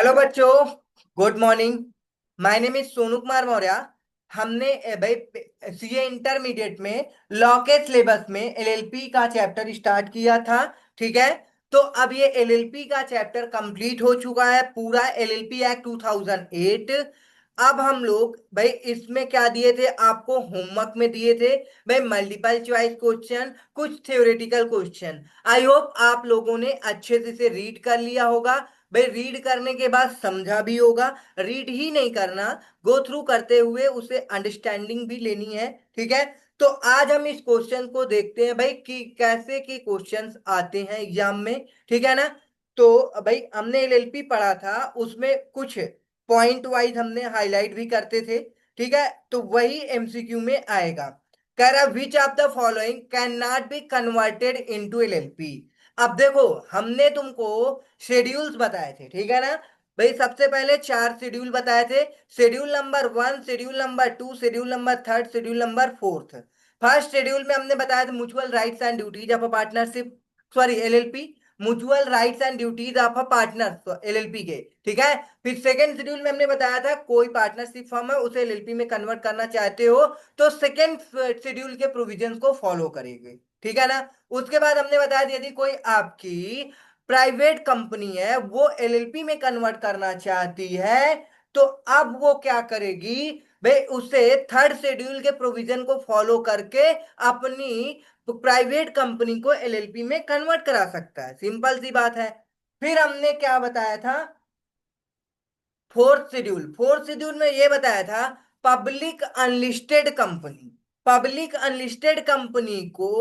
Hello बच्चों, good morning. My name is Sonu Kumar Maurya. हमने भाई सीए इंटरमीडिएट में लॉ के सिलेबस में एलएलपी का चैप्टर स्टार्ट किया था। ठीक है। तो अब ये एलएलपी का चैप्टर कंप्लीट हो चुका है, पूरा एलएलपी एक्ट 2008। अब हम लोग भाई इसमें क्या दिए थे, आपको होमवर्क में दिए थे भाई मल्टीपल चॉइस क्वेश्चन, कुछ थ्योरेटिकल क्वेश्चन। आई होप आप लोगों ने अच्छे से इसे रीड कर लिया होगा। भाई रीड करने के बाद समझा भी होगा। रीड ही नहीं करना, गो थ्रू करते हुए उसे अंडरस्टैंडिंग भी लेनी है। ठीक है। तो आज हम इस क्वेश्चन को देखते हैं भाई कि कैसे के क्वेश्चंस आते हैं एग्जाम में। ठीक है ना। तो भाई हमने एलएलपी पढ़ा था, उसमें कुछ पॉइंट वाइज हमने हाईलाइट भी करते थे। ठीक है। तो वही एमसीक्यू में आएगा। कह रहा विच of the following can not be converted into LLP. अब देखो, हमने तुमको शेड्यूल्स बताए थे। ठीक है ना। भाई सबसे पहले चार शेड्यूल बताए थे। Schedule number one, schedule number two, schedule number third, schedule number fourth. First schedule में हमने बताया था mutual rights and duties of a partnership, sorry LLP. Mutual rights and duties of a partner LLP के। ठीक है। फिर second schedule में हमने बताया था कोई पार्टनरशिप फर्म है उसे एलएलपी में कन्वर्ट करना चाहते हो तो सेकंड शेड्यूल के प्रोविजंस को फॉलो करेंगे। ठीक है ना। उसके बाद हमने बताया था यदि कोई आपकी प्राइवेट कंपनी है वो एलएलपी में कन्वर्ट करना चाहती है तो अब वो क्या करेगी, भाई उसे थर्ड शेड्यूल के प्रोविजन को फॉलो करके अपनी प्राइवेट कंपनी को एलएलपी में कन्वर्ट करा सकता है। सिंपल सी बात है। फिर हमने क्या बताया था, फोर्थ शेड्यूल में ये बताया था public unlisted company. Public unlisted company को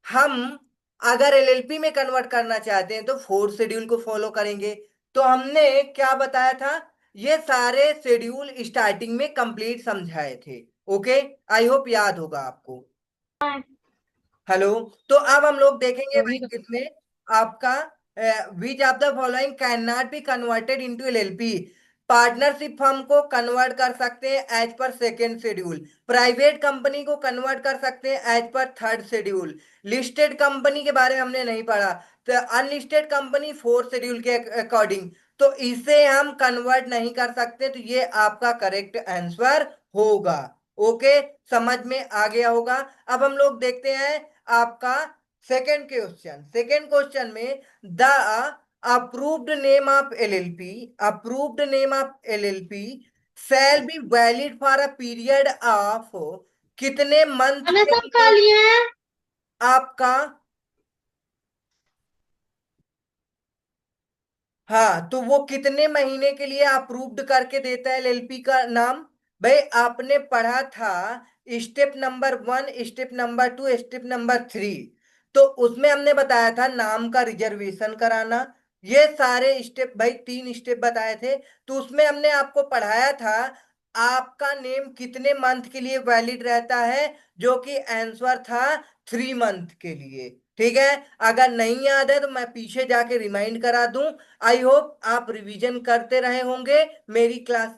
हम अगर एलएलपी में कन्वर्ट करना चाहते हैं तो फोर्थ शेड्यूल को फॉलो करेंगे। तो हमने क्या बताया था, ये सारे शेड्यूल स्टार्टिंग में कंप्लीट समझाए थे। ओके। आई होप याद होगा आपको। हेलो। तो अब हम लोग देखेंगे वही तो। भाई इसमें आपका which of the following can not be converted into LLP. Partnership firm को कन्वर्ट कर सकते हैं as per second schedule. Private company को कन्वर्ट कर सकते हैं एज पर थर्ड शेड्यूल। लिस्टेड कंपनी के बारे में हमने नहीं पढ़ा। तो अनलिस्टेड कंपनी फोर्थ शेड्यूल के अकॉर्डिंग। तो इसे हम कन्वर्ट नहीं कर सकते, तो ये आपका करेक्ट आंसर होगा। ओके। समझ में आ गया होगा। अब हम लोग देखते हैं आपका सेकेंड क्वेश्चन में the approved name of LLP, approved name of LLP shall be valid for a period of कितने मंथ मैंने के सब खा लिए लिए हैं। आपका। हाँ, तो वो कितने महीने के लिए अप्रूव्ड करके देता है एलएलपी का नाम। भाई आपने पढ़ा था step number one, step number two, step number three. तो उसमें हमने बताया था नाम का रिजर्वेशन कराना। ये सारे स्टेप भाई तीन स्टेप बताए थे। तो उसमें हमने आपको पढ़ाया था आपका नेम कितने मंथ के लिए वैलिड रहता है, जो कि आंसर था 3 मंथ के लिए। ठीक है। अगर नहीं याद है तो मैं पीछे जाके रिमाइंड करा दूं। आई होप आप रिवीजन करते रहे होंगे। मेरी क्लास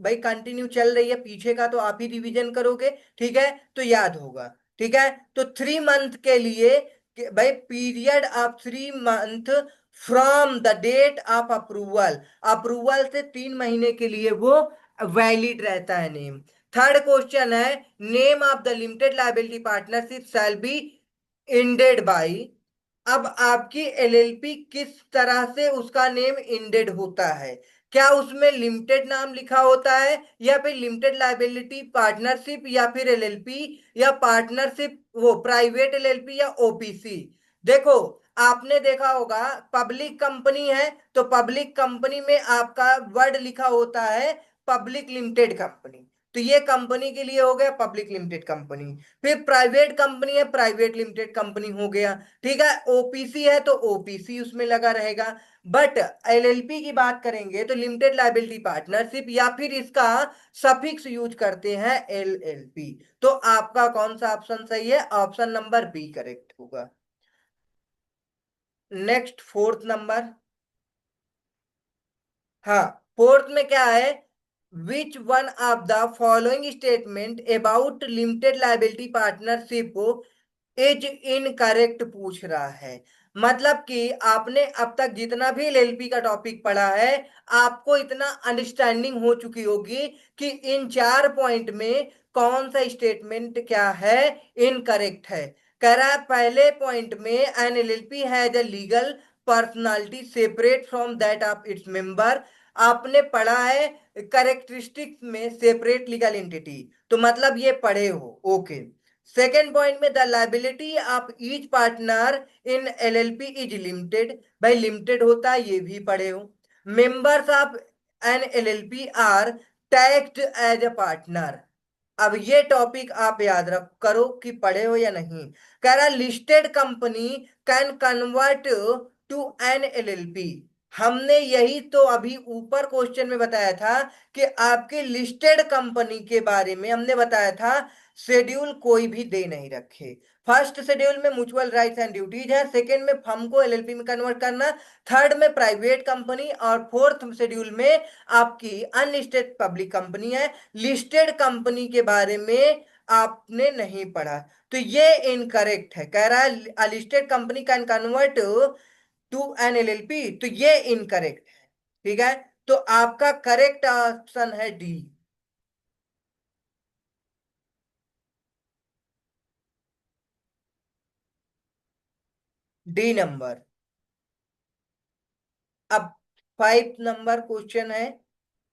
भाई कंटिन्यू चल रही है, पीछे का तो आप ही रिवीजन करोगे। ठीक है। तो याद होगा। ठीक है। तो 3 मंथ के लिए भाई period of 3 month from the date of approval. Approval से 3 महीने के लिए वो वैलिड रहता है नेम। थर्ड क्वेश्चन है name of the limited liability partnership shall be ended by. अब आपकी एलएलपी किस तरह से उसका नेम इंडेड होता है, क्या उसमें लिमिटेड नाम लिखा होता है या फिर लिमिटेड लाइबिलिटी पार्टनरशिप या फिर एलएलपी या पार्टनरशिप वो प्राइवेट एलएलपी या ओपीसी। देखो, आपने देखा होगा पब्लिक कंपनी है तो पब्लिक कंपनी में आपका वर्ड लिखा होता है पब्लिक लिमिटेड कंपनी। तो ये कंपनी के लिए हो गया पब्लिक लिमिटेड कंपनी। फिर प्राइवेट कंपनी है प्राइवेट लिमिटेड कंपनी हो गया। ठीक है। ओपीसी है तो ओपीसी उसमें लगा रहेगा। बट एलएलपी की बात करेंगे तो लिमिटेड लाइबिलिटी पार्टनरशिप या फिर इसका सफिक्स यूज करते हैं एलएलपी। तो आपका कौन सा ऑप्शन सही है, ऑप्शन नंबर बी करेक्ट होगा। Next fourth number. हाँ, फोर्थ में क्या है, which one of the following statement about limited liability partnership is incorrect पूछ रहा है। मतलब कि आपने अब तक जितना भी एलएलपी का टॉपिक पढ़ा है, आपको इतना अंडरस्टैंडिंग हो चुकी होगी कि इन 4 पॉइंट में कौन सा स्टेटमेंट क्या है, इनकरेक्ट है। कह रहा है पहले पॉइंट में an LLP has a legal personality separate from that of its member. आपने पढ़ा है करेक्टरिस्टिक्स में सेपरेट लीगल एंटिटी, तो मतलब ये पढ़े हो, ओके। सेकेंड पॉइंट में the liability of each partner in LLP is limited, भाई लिमिटेड होता है, ये भी पढ़े हो। Members of an LLP are taxed as a partner. अब ये टॉपिक आप याद रख करो कि पढ़े हो या नहीं। कह रहा listed company can convert to an LLP. हमने यही तो अभी ऊपर क्वेश्चन में बताया था कि आपके लिस्टेड कंपनी के बारे में हमने बताया था शेड्यूल कोई भी दे नहीं रखे। फर्स्ट शेड्यूल में म्यूचुअल राइट्स एंड ड्यूटीज है, सेकंड में फर्म को एलएलपी में कन्वर्ट करना, थर्ड में प्राइवेट कंपनी, और फोर्थ शेड्यूल में आपकी अनलिस्टेड पब्लिक कंपनी है। लिस्टेड कंपनी के बारे में आपने नहीं पढ़ा, तो ये इनकरेक्ट है। कह रहा है unlisted company can convert to an LLP, तो ये इनकरेक्ट है। ठीक है, तो आपका करेक्ट ऑप्शन है डी। D number. अब 5 नंबर क्वेश्चन है।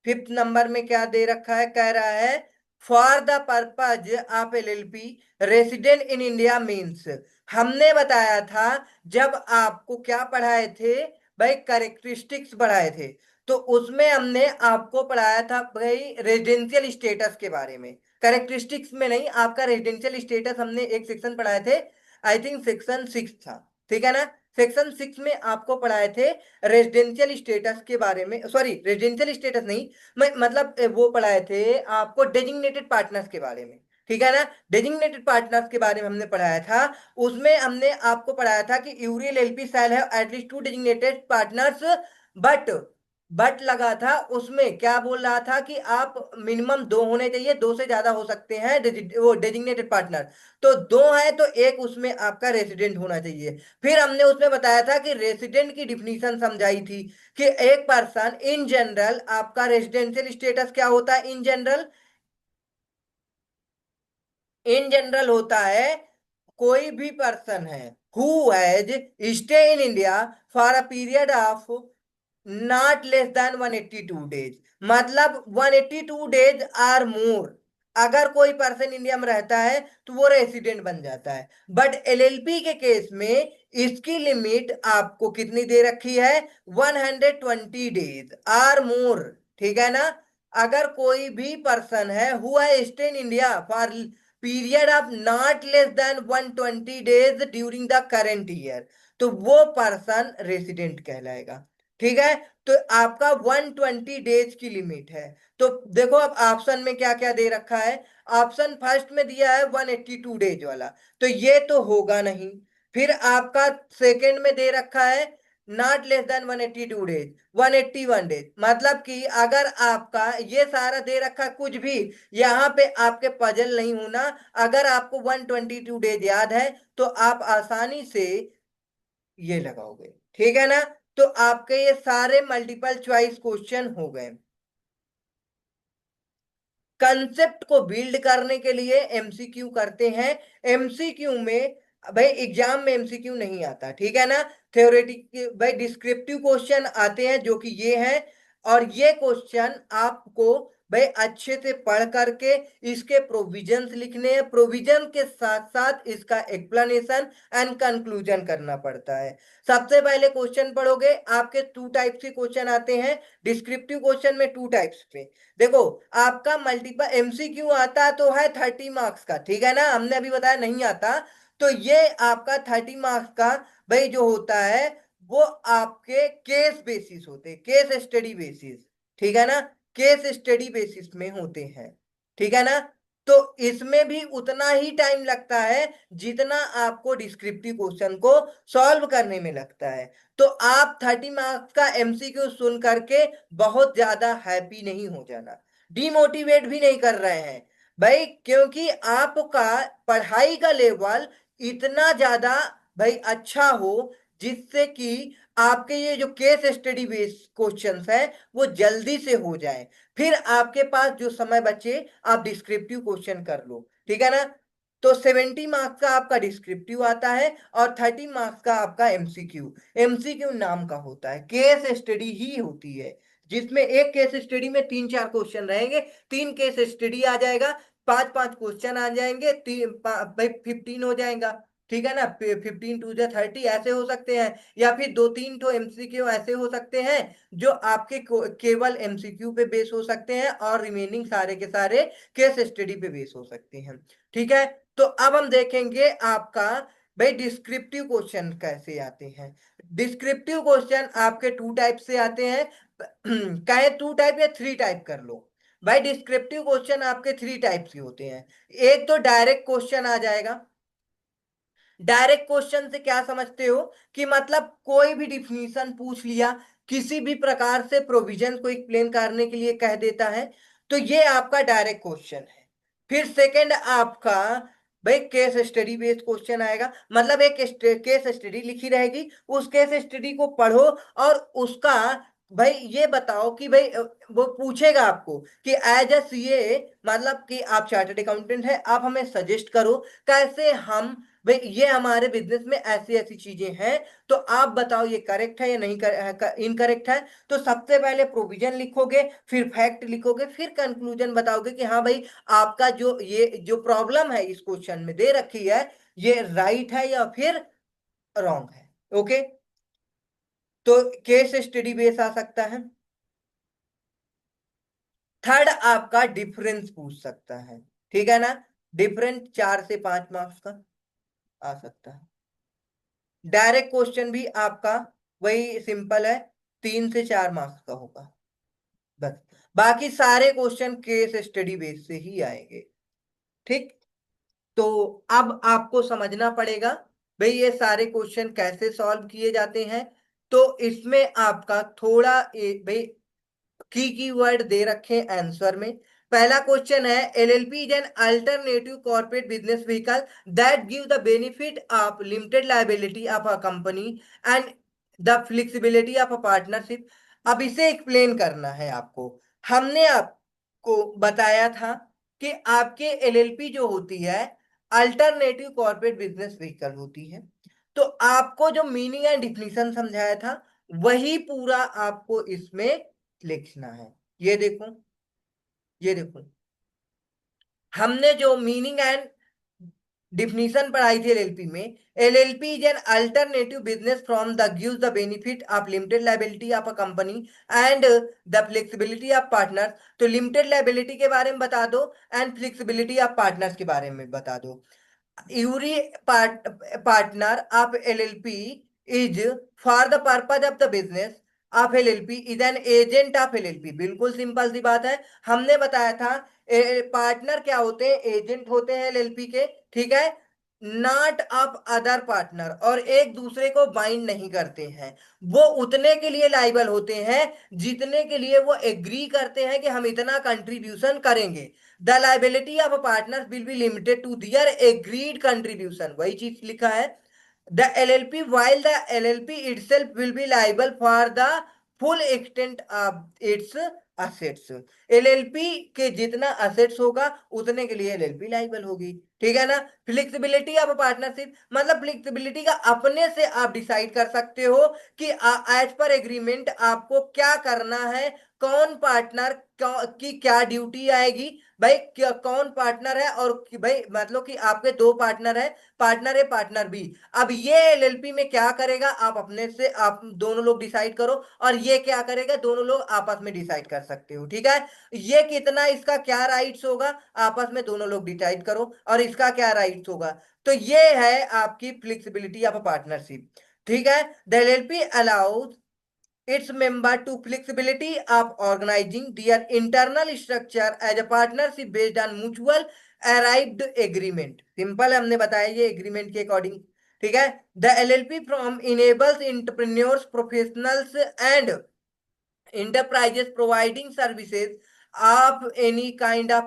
फिफ्थ नंबर में क्या दे रखा है, कह रहा है for the purpose of LLP resident in India means. हमने बताया था जब आपको क्या पढ़ाए थे भाई, करेक्टरिस्टिक्स पढ़ाए थे, तो उसमें हमने आपको पढ़ाया था भाई रेजिडेंशियल स्टेटस के बारे में। करेक्टरिस्टिक्स में नहीं, आपका रेजिडेंशियल स्टेटस हमने एक सेक्शन पढ़ाए थे, आई थिंक सेक्शन 6 था, ठीक है ना। सेक्शन 6 में आपको पढ़ाए थे रेजिडेंशियल स्टेटस के बारे में, सॉरी रेजिडेंशियल स्टेटस नहीं, मैं मतलब वो पढ़ाए थे आपको डेजिग्नेटेड पार्टनर्स के बारे में, ठीक है ना। डेजिग्नेटेड पार्टनर्स के बारे में हमने पढ़ाया था। उसमें हमने आपको पढ़ाया था कि यूरियल एलपी सेल है at least 2 designated partners, but but लगा था उसमें, क्या बोल रहा था कि आप मिनिमम 2 होने चाहिए, 2 से ज्यादा हो सकते हैं वो डेजिग्नेटेड पार्टनर, तो 2 है तो एक उसमें आपका रेसिडेंट होना चाहिए। फिर हमने उसमें बताया था कि रेसिडेंट की डिफिनीशन समझाई थी कि एक पर्सन इन जनरल, आपका रेजिडेंशियल स्टेटस क्या होता है इन जनरल, इन जनरल होता है कोई भी पर्सन है who has stay in India for a period of not less than 182 days, मतलब 182 डेज आर मोर। अगर कोई पर्सन इंडिया में रहता है तो वो रेसिडेंट बन जाता है। बट एलएलपी के केस में इसकी लिमिट आपको कितनी दे रखी है, 120 डेज आर मोर, ठीक है ना। अगर कोई भी पर्सन है हु है stay in India for period of not less than 120 days during the current year, तो वो पर्सन रेसिडेंट कहलाएगा। ठीक है, तो आपका 120 डेज की लिमिट है। तो देखो अब ऑप्शन में क्या क्या दे रखा है। ऑप्शन फर्स्ट में दिया है 182 डेज वाला, तो ये तो होगा नहीं। फिर आपका सेकंड में दे रखा है not less than 182 days, 181 days, मतलब कि अगर आपका ये सारा दे रखा कुछ भी, यहाँ पे आपके पजल नहीं होना। अगर आपको 122 डेज याद है तो आप आसानी से ये लगाओगे, ठीक है ना। तो आपके ये सारे मल्टीपल चॉइस क्वेश्चन हो गए। कंसेप्ट को बिल्ड करने के लिए एमसीक्यू करते हैं। एमसीक्यू में भाई एग्जाम में एमसीक्यू नहीं आता, ठीक है ना। थ्योरेटिक भाई डिस्क्रिप्टिव क्वेश्चन आते हैं जो कि ये हैं, और ये क्वेश्चन आपको भाई अच्छे से पढ़ करके इसके प्रोविजंस लिखने हैं, प्रोविजन के साथ साथ इसका एक्सप्लेनेशन एंड कंक्लूजन करना पड़ता है। सबसे पहले क्वेश्चन पढ़ोगे, आपके 2 टाइप्स के क्वेश्चन आते हैं डिस्क्रिप्टिव क्वेश्चन में, 2 टाइप्स पे। देखो आपका मल्टीपल एमसीक्यू आता तो है 30 मार्क्स का, ठीक है ना, हमने अभी बताया नहीं आता। तो ये आपका 30 मार्क्स का भाई जो होता है वो आपके केस बेसिस होते, केस स्टडी बेसिस, ठीक है ना, केस स्टडी बेसिस में होते हैं, ठीक है ना। तो इसमें भी उतना ही टाइम लगता है जितना आपको डिस्क्रिप्टिव क्वेश्चन को सॉल्व करने में लगता है। तो आप 30 मार्क्स का एमसीक्यू सुन करके बहुत ज्यादा हैप्पी नहीं हो जाना, डिमोटिवेट भी नहीं कर रहे हैं भाई, क्योंकि आपका पढ़ाई का लेवल इतना ज्यादा भाई अच्छा हो जिससे कि आपके ये जो केस स्टडी बेस्ड क्वेश्चंस है वो जल्दी से हो जाए, फिर आपके पास जो समय बचे आप डिस्क्रिप्टिव क्वेश्चन कर लो, ठीक है ना। तो 70 मार्क्स का आपका डिस्क्रिप्टिव आता है और 30 मार्क्स का आपका एमसीक्यू। एमसीक्यू नाम का होता है, केस स्टडी ही होती है, जिसमें एक केस स्टडी में 3-4 क्वेश्चन रहेंगे, 3 केस स्टडी आ जाएगा, 5-5 क्वेश्चन आ जाएंगे, भाई 15 हो जाएगा, ठीक है ना। 15 2 30 ऐसे हो सकते हैं, या फिर 2-3 तो एमसीक्यू ऐसे हो सकते हैं जो आपके केवल एमसीक्यू पे बेस हो सकते हैं, और रिमेनिंग सारे के सारे केस स्टडी पे बेस हो सकते हैं, ठीक है। तो अब हम देखेंगे आपका भाई डिस्क्रिप्टिव क्वेश्चन कैसे आते हैं। डिस्क्रिप्टिव क्वेश्चन आपके 2 टाइप से आते हैं, कहे 2 टाइप या 3 टाइप कर लो। भाई डिस्क्रिप्टिव क्वेश्चन आपके 3 टाइप के होते हैं। एक तो डायरेक्ट क्वेश्चन आ जाएगा। डायरेक्ट क्वेश्चन से क्या समझते हो कि मतलब कोई भी डिफिनीशन पूछ लिया, किसी भी प्रकार से प्रोविजन को एक्सप्लेन करने के लिए कह देता है, तो ये आपका डायरेक्ट क्वेश्चन है। फिर सेकंड आपका भाई केस स्टडी बेस्ड क्वेश्चन आएगा, मतलब एक केस स्टडी लिखी रहेगी, उस केस स्टडी को पढ़ो और उसका भाई ये बताओ कि भाई वो पूछेगा आपको कि एज ए सीए, मतलब कि आप चार्टर्ड अकाउंटेंट है, आप हमें सजेस्ट करो कैसे हम भाई ये हमारे बिजनेस में ऐसी ऐसी चीजें हैं, तो आप बताओ ये करेक्ट है या नहीं, इनकरेक्ट है। तो सबसे पहले प्रोविजन लिखोगे, फिर फैक्ट लिखोगे, फिर कंक्लूजन बताओगे कि हाँ भाई आपका जो ये जो प्रॉब्लम है इस क्वेश्चन में दे रखी है, ये राइट है या फिर रॉन्ग है। ओके, तो केस स्टडी बेस आ सकता है। थर्ड आपका डिफरेंस पूछ सकता है, ठीक है ना। डिफरेंस 4 से 5 मार्क्स का आ सकता है। डायरेक्ट क्वेश्चन भी आपका वही सिंपल है, 3 से 4 मार्क्स का होगा बस। बाकी सारे क्वेश्चन केस स्टडी बेस से ही आएंगे, ठीक। तो अब आपको समझना पड़ेगा भाई ये सारे क्वेश्चन कैसे सॉल्व किए जाते हैं। तो इसमें आपका थोड़ा भाई की वर्ड दे रखे आंसर में। पहला क्वेश्चन है, LLP is an alternative corporate business vehicle that give the benefit of limited liability of a company and the flexibility of a partnership. अब इसे एक्सप्लेन करना है आपको। हमने आपको बताया था कि आपके एलएलपी जो होती है अल्टरनेटिव कॉर्पोरेट बिजनेस व्हीकल होती है। तो आपको जो मीनिंग एंड डिफिनीशन समझाया था वही पूरा आपको इसमें लिखना है। ये देखो, ये देखो, हमने जो मीनिंग एंड डिफिनीशन पढ़ाई थी एलएलपी में, LLP is an alternative business from the gives the benefit of limited liability of a company and the flexibility of partners. तो लिमिटेड लायबिलिटी के बारे में बता दो एंड फ्लेक्सिबिलिटी ऑफ पार्टनर्स के बारे में बता दो। Every partner of LLP is for the purpose of the business of LLP is an agent of LLP। बिल्कुल सिंपल सी बात है। हमने बताया था पार्टनर क्या होते हैं, एजेंट होते हैं एलएलपी के, ठीक है। नॉट ऑफ अदर पार्टनर, और एक दूसरे को बाइंड नहीं करते हैं। वो उतने के लिए लाइबल होते हैं जितने के लिए वो एग्री करते हैं कि हम इतना कंट्रीब्यूशन करेंगे। The liability of partner will be limited to their agreed contribution, वही चीज लिखा है। The LLP while the LLP itself will be liable for the full extent of its assets। LLP के जितना असेट्स होगा उतने के लिए एलएलपी लाइबल होगी, ठीक है ना। फ्लेक्सिबिलिटी ऑफ पार्टनरशिप, मतलब फ्लेक्सिबिलिटी का अपने से आप डिसाइड कर सकते हो कि एज पर एग्रीमेंट आपको क्या करना है, कौन पार्टनर की क्या ड्यूटी आएगी। भाई कौन पार्टनर है, और भाई मतलब कि आपके 2 पार्टनर है, पार्टनर ए पार्टनर बी। अब ये एलएलपी में क्या करेगा आप अपने से आप दोनों लोग डिसाइड करो, और ये क्या करेगा दोनों लोग आपस में डिसाइड कर सकते हो, ठीक है। ये कितना, इसका क्या राइट्स होगा आपस में दोनों लोग डिसाइड करो, और इसका क्या राइट्स होगा। तो ये है आपकी फ्लेक्सिबिलिटी ऑफ पार्टनरशिप, ठीक है। The LLP allows its member to flexibility of organizing their internal structure as a partnership based on mutual arrived agreement। Simple हमने बताया ये एग्रीमेंट के अकॉर्डिंग, ठीक है। The LLP from enables entrepreneurs professionals and enterprises providing services of any kind of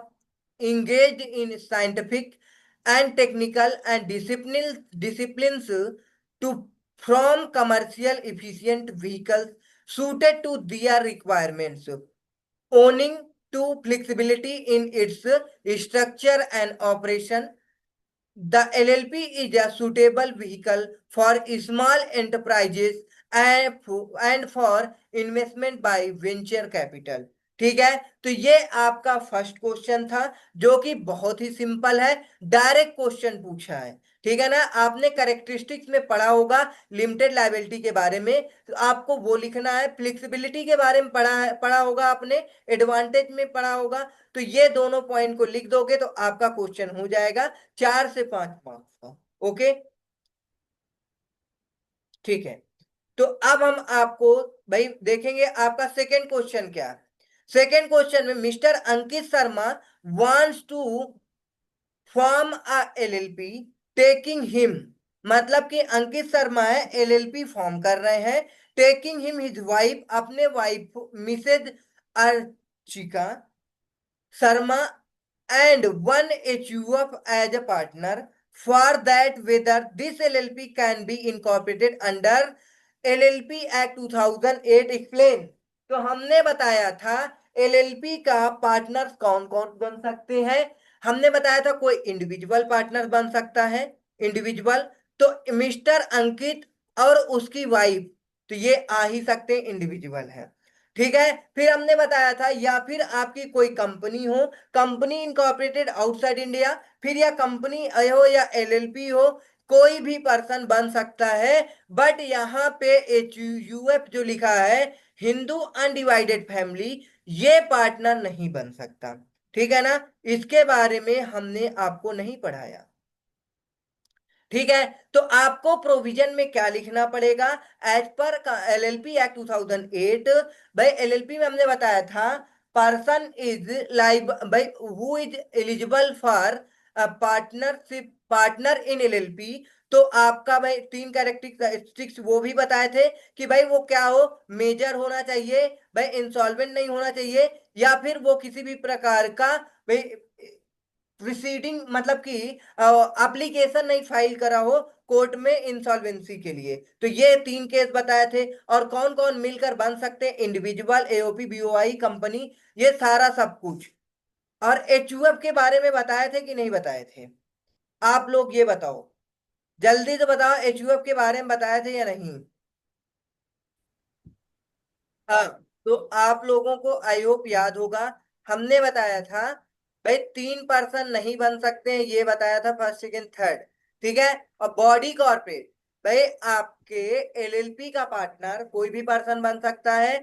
engaged in scientific and technical and disciplines to from commercial efficient vehicles suited to their requirements, owning to flexibility in its structure and operation. The LLP is a suitable vehicle for small enterprises and for investment by venture capital. ठीक है, तो ये आपका first question था, जो कि बहुत ही simple है, डायरेक्ट क्वेश्चन पूछा है। ठीक है ना, आपने करेक्टरिस्टिक्स में पढ़ा होगा लिमिटेड लायबिलिटी के बारे में, तो आपको वो लिखना है। फ्लेक्सिबिलिटी के बारे में पढ़ा होगा आपने, एडवांटेज में पढ़ा होगा। तो ये दोनों पॉइंट को लिख दोगे तो आपका क्वेश्चन हो जाएगा 4 से 5 मार्क्स का। ओके, ठीक है। तो अब हम आपको भाई देखेंगे आपका सेकेंड क्वेश्चन क्या है। सेकेंड क्वेश्चन में mister Ankit Sharma wants to form a LLP taking him, मतलब कि अंकित शर्मा है एलएलपी फॉर्म कर रहे हैं, टेकिंग हिम हिज वाइफ, अपने wife Mrs Archika Sharma and one HUF as a partner. For that, whether this LLP can be incorporated under LLP Act 2008 explain। तो हमने बताया था एलएलपी का पार्टनर्स कौन कौन बन सकते हैं। हमने बताया था कोई इंडिविजुअल पार्टनर बन सकता है, इंडिविजुअल, तो मिस्टर अंकित और उसकी वाइफ, तो ये आ ही सकते हैं, इंडिविजुअल है। ठीक है, फिर हमने बताया था या फिर आपकी कोई कंपनी हो, कंपनी इनकॉर्पोरेटेड आउटसाइड इंडिया, फिर या कंपनी हो या एलएलपी हो, कोई भी पर्सन बन सकता है। बट यहाँ पे HUF जो लिखा है, हिंदू अनडिवाइडेड फैमिली, ये पार्टनर नहीं बन सकता। ठीक है ना, इसके बारे में हमने आपको नहीं पढ़ाया। ठीक है, तो आपको प्रोविजन में क्या लिखना पड़ेगा, एज पर एलएलपी एक्ट 2008। भाई एलएलपी में हमने बताया था पर्सन इज लाइब भाई who is eligible for partnership, partner in LLP. तो आपका भाई 3 कैरेक्टरिस्टिक्स वो भी बताए थे कि भाई वो क्या हो, मेजर होना चाहिए, भाई इंसॉल्वेंट नहीं होना चाहिए, या फिर वो किसी भी प्रकार का भाई प्रिसीडिंग मतलब कि एप्लीकेशन नहीं फाइल करा हो कोर्ट में इंसॉल्वेंसी के लिए। तो ये 3 केस बताए थे। और कौन कौन मिलकर बन सकते हैं, इंडिविजुअल, एओपी, बीओआई, कंपनी, ये सारा सब कुछ। और एचयूएफ के बारे में बताए थे कि नहीं बताए थे, आप लोग ये बताओ, जल्दी से बताओ, एचयूएफ के बारे में बताए थे या नहीं। हाँ, तो आप लोगों को आई होप याद होगा, हमने बताया था भाई 3 पर्सन नहीं बन सकते हैं, ये बताया था फर्स्ट सेकेंड थर्ड। ठीक है, और बॉडी कॉर्पोरेट, भाई आपके एलएलपी का पार्टनर कोई भी पर्सन बन सकता है,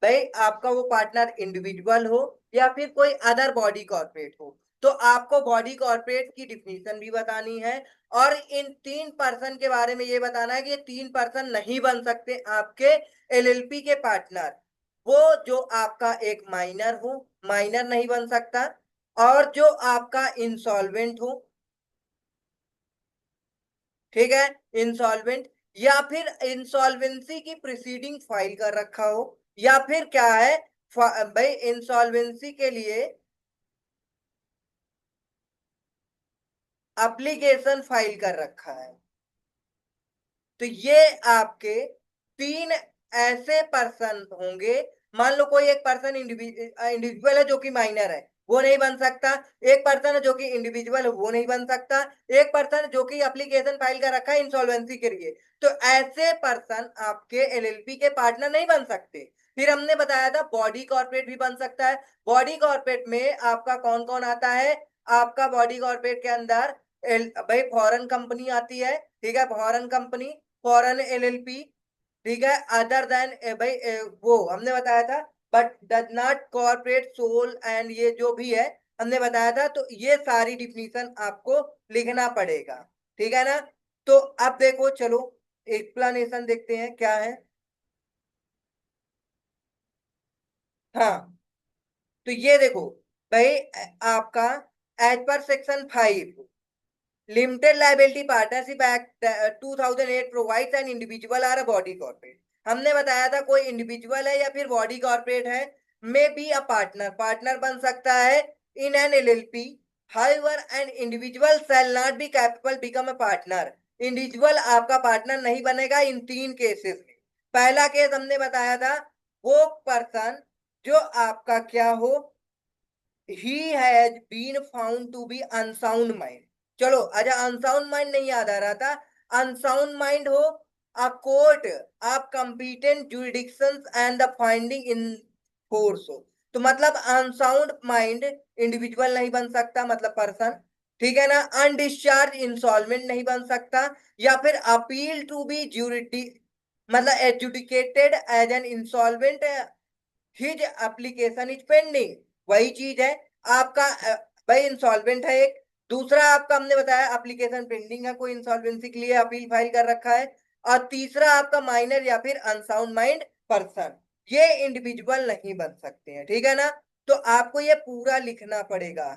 भाई आपका वो पार्टनर इंडिविजुअल हो या फिर कोई अदर बॉडी कॉर्पोरेट हो। तो आपको बॉडी कॉर्पोरेट की डिफिनीशन भी बतानी है, और इन 3 पर्सन के बारे में ये बताना है कि ये 3 पर्सन नहीं बन सकते आपके एलएलपी के पार्टनर। वो जो आपका एक माइनर हो, माइनर नहीं बन सकता, और जो आपका इंसॉल्वेंट हो, ठीक है, इंसॉल्वेंट, या फिर इंसॉल्वेंसी की प्रीसीडिंग फाइल कर रखा हो, या फिर क्या है भाई इंसॉल्वेंसी के लिए एप्लीकेशन फाइल कर रखा है। तो ये आपके 3 ऐसे पर्सन होंगे। मान लो कोई एक पर्सन इंडिविजुअल है जो कि माइनर है, वो नहीं बन सकता। एक पर्सन है जो कि इंडिविजुअल है, वो नहीं बन सकता। एक पर्सन जो कि एप्लीकेशन फाइल कर रखा है इंसॉल्वेंसी के लिए। तो ऐसे पर्सन आपके एलएलपी के पार्टनर नहीं बन सकते। फिर हमने बताया था बॉडी कॉर्पोरेट भी बन सकता है। बॉडी कॉर्पोरेट में आपका कौन कौन आता है, आपका बॉडी कॉर्पोरेट के अंदर भाई फॉरेन कंपनी आती है। ठीक है, फॉरेन कंपनी, फॉरेन एलएलपी, ठीक है, अदर देन भाई वो हमने बताया था, but does not corporate sole and ये जो भी है हमने बताया था। तो ये सारी डिफिनीशन आपको लिखना पड़ेगा। ठीक है ना, तो अब देखो चलो एक्सप्लेनेशन देखते हैं क्या है। हाँ, तो ये देखो भाई आपका as per section 5 limited liability partnership act 2008 provides an individual or a body corporate. हमने बताया था कोई इंडिविजुअल है या फिर बॉडी कॉर्पोरेट है, may be a partner, partner बन सकता है in an LLP. However an individual shall not be capable become a partner individual आपका पार्टनर नहीं बनेगा इन 3 केसेस में। पहला केस हमने बताया था, वो पर्सन जो आपका क्या हो, he has been found to be unsound mind। चलो अच्छा, अनसाउंड माइंड नहीं याद आ रहा था। अनसाउंड माइंड हो, a court of competent jurisdictions and the finding in force हो, तो मतलब अनसाउंड माइंड इंडिविजुअल नहीं बन सकता, मतलब पर्सन, ठीक है ना। अनडिस्चार्ज इंसॉल्वेंट नहीं बन सकता, या फिर अपील टू बी ज्यूरिडी मतलब adjudicated as an insolvent, his application is pending. वही चीज है आपका, भाई इंसॉल्वेंट है एक, दूसरा आपका हमने बताया एप्लीकेशन पेंडिंग है, कोई इंसॉल्वेंसी के लिए अपील फाइल कर रखा है, और तीसरा आपका माइनर या फिर अनसाउंड माइंड पर्सन, ये इंडिविजुअल नहीं बन सकते हैं, ठीक है ना। तो आपको ये पूरा लिखना पड़ेगा,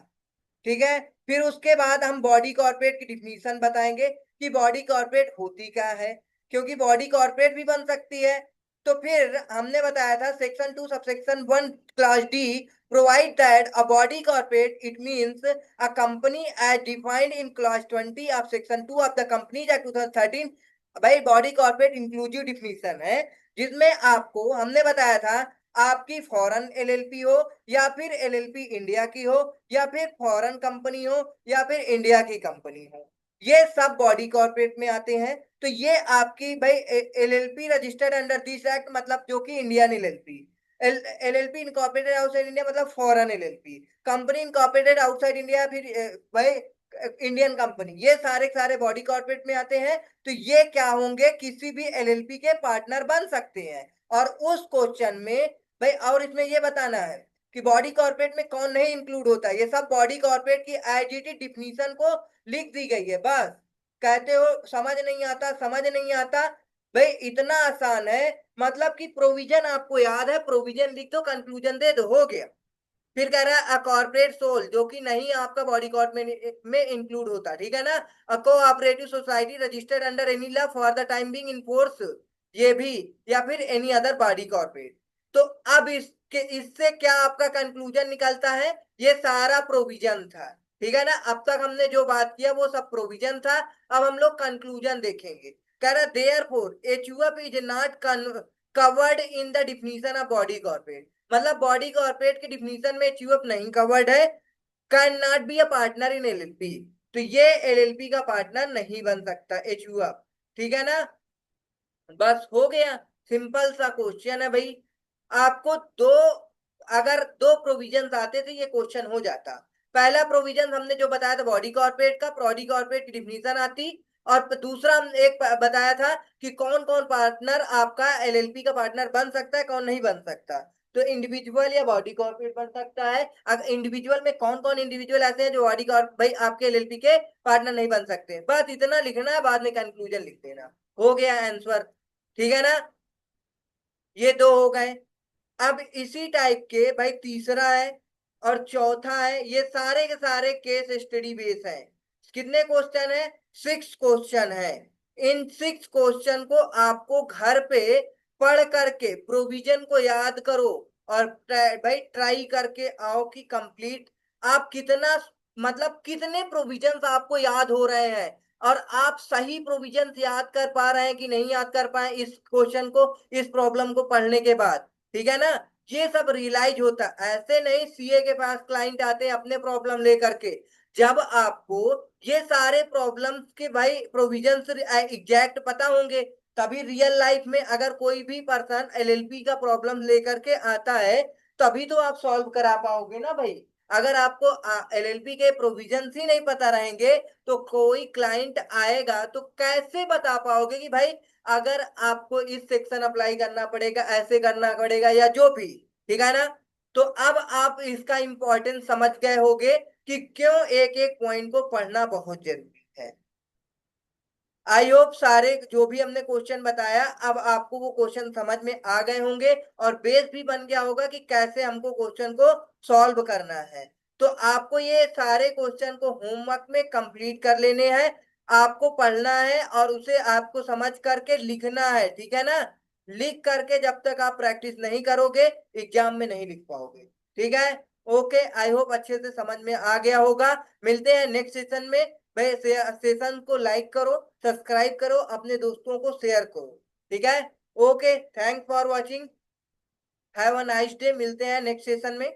ठीक है। फिर उसके बाद हम बॉडी कॉर्पोरेट की डिफिनीशन बताएंगे कि बॉडी कॉर्पोरेट होती क्या है, क्योंकि बॉडी कॉर्पोरेट भी बन सकती है। तो फिर हमने बताया था section 2 subsection 1 clause D provide that a body corporate it means a company as defined in clause 20 of section 2 of the companies act 2013। भाई बॉडी कॉर्पोरेट इंक्लूसिव डिफिनीशन है, जिसमें आपको हमने बताया था आपकी फॉरेन एलएलपी हो, या फिर एलएलपी इंडिया की हो, या फिर फॉरेन कंपनी हो, या फिर इंडिया की कंपनी हो, ये सब बॉडी कॉर्पोरेट में आते हैं। तो ये आपकी भाई LLP registered under this act, मतलब जो कि Indian LLP, LLP incorporated outside India मतलब foreign LLP, company incorporated outside India फिर भाई इंडियन कंपनी, ये सारे सारे बॉडी कॉर्पोरेट में आते हैं। तो ये क्या होंगे, किसी भी एलएलपी के पार्टनर बन सकते हैं। और उस क्वेश्चन में भाई, और इसमें ये बताना है कि बॉडी कॉर्पोरेट में कौन नहीं इंक्लूड होता है, ये सब बॉडी कॉर्पोरेट की आईजीटी डिफिनीशन को लिख दी गई है बस। कहते हो समझ नहीं आता, समझ नहीं आता, भाई इतना आसान है, मतलब कि प्रोविजन आपको याद है, प्रोविजन लिख दो, कंक्लूजन दे दो, हो गया। फिर कह रहा है अ कॉर्पोरेट सोल, जो कि नहीं आपका बॉडी कॉर्प में इंक्लूड होता, ठीक है ना। A cooperative society registered under any law for the time being in force, ये भी, या फिर एनी अदर बॉडी कॉर्पोरेट। तो अब इसके इससे क्या आपका कंक्लूजन निकलता है, ये सारा प्रोविजन था, ठीक है ना। अब तक हमने जो बात किया वो सब प्रोविजन था। अब हम लोग कंक्लूजन देखेंगे। कह रहा therefore HUF is not covered in the definition of body corporate, मतलब बॉडी कॉर्पोरेट के डिफिनीशन में एचयूएफ नहीं कवर्ड है। Can not be a partner in LLP, तो ये एलएलपी का पार्टनर नहीं बन सकता एचयूएफ, ठीक है ना। बस हो गया, सिंपल सा क्वेश्चन है भाई। आपको दो, अगर दो प्रोविजन आते तो ये क्वेश्चन हो जाता। पहला प्रोविजन हमने जो बताया था बॉडी कॉर्पोरेट का, बॉडी कॉर्पोरेट की डिफिनीशन आती, और दूसरा हम एक बताया था कि कौन कौन पार्टनर आपका एलएलपी का पार्टनर बन सकता है, कौन नहीं बन सकता। तो इंडिविजुअल या बॉडी कॉर्पोरेट बन सकता है। अगर इंडिविजुअल में कौन कौन इंडिविजुअल ऐसे हैं जो बॉडी कॉर्प भाई आपके एलएलपी के पार्टनर नहीं बन सकते, बस इतना लिखना है, बाद में कंक्लूजन लिख देना, हो गया आंसर, ठीक है ना। ये दो हो गए। अब इसी टाइप के भाई तीसरा है और चौथा है, ये सारे के सारे केस स्टडी बेस है। कितने क्वेश्चन है, 6 क्वेश्चन है। इन 6 क्वेश्चन को आपको घर पे पढ़ करके प्रोविजन को याद करो, और भाई ट्राई करके आओ कि कंप्लीट आप कितना, मतलब कितने प्रोविजंस आपको याद हो रहे हैं, और आप सही प्रोविजंस याद कर पा रहे हैं कि नहीं याद कर पाए इस क्वेश्चन को, इस प्रॉब्लम को पढ़ने के बाद, ठीक है ना। ये सब रियलाइज होता, ऐसे नहीं सीए के पास क्लाइंट आते हैं अपने प्रॉब्लम लेकर के। जब आपको ये सारे प्रॉब्लम्स के भाई प्रोविजंस एग्जैक्ट पता होंगे, तभी रियल लाइफ में अगर कोई भी पर्सन एलएलपी का प्रॉब्लम लेकर के आता है, तभी तो आप सॉल्व करा पाओगे ना भाई। अगर आपको एलएलपी के प्रोविजंस ही नहीं पता रहेंगे, तो कोई क्लाइंट आएगा तो कैसे बता पाओगे कि भाई अगर आपको इस सेक्शन अप्लाई करना पड़ेगा, ऐसे करना पड़ेगा, या जो भी, ठीक है ना। तो अब आप इसका इंपॉर्टेंस समझ गए होंगे कि क्यों एक एक पॉइंट को पढ़ना बहुत जरूरी है। आई होप सारे जो भी हमने क्वेश्चन बताया, अब आपको वो क्वेश्चन समझ में आ गए होंगे, और बेस भी बन गया होगा कि कैसे हमको क्वेश्चन को सॉल्व करना है। तो आपको ये सारे क्वेश्चन को होमवर्क में कंप्लीट कर लेने हैं, आपको पढ़ना है और उसे आपको समझ करके लिखना है, ठीक है ना। लिख करके जब तक आप प्रैक्टिस नहीं करोगे, एग्जाम में नहीं लिख पाओगे, ठीक है। ओके, आई होप अच्छे से समझ में आ गया होगा। मिलते हैं नेक्स्ट सेशन में। भाई सेशन को लाइक करो, सब्सक्राइब करो, अपने दोस्तों को शेयर करो। ठीक है। Okay, thanks for watching, have a nice day, मिलते हैं नेक्स्ट सेशन में।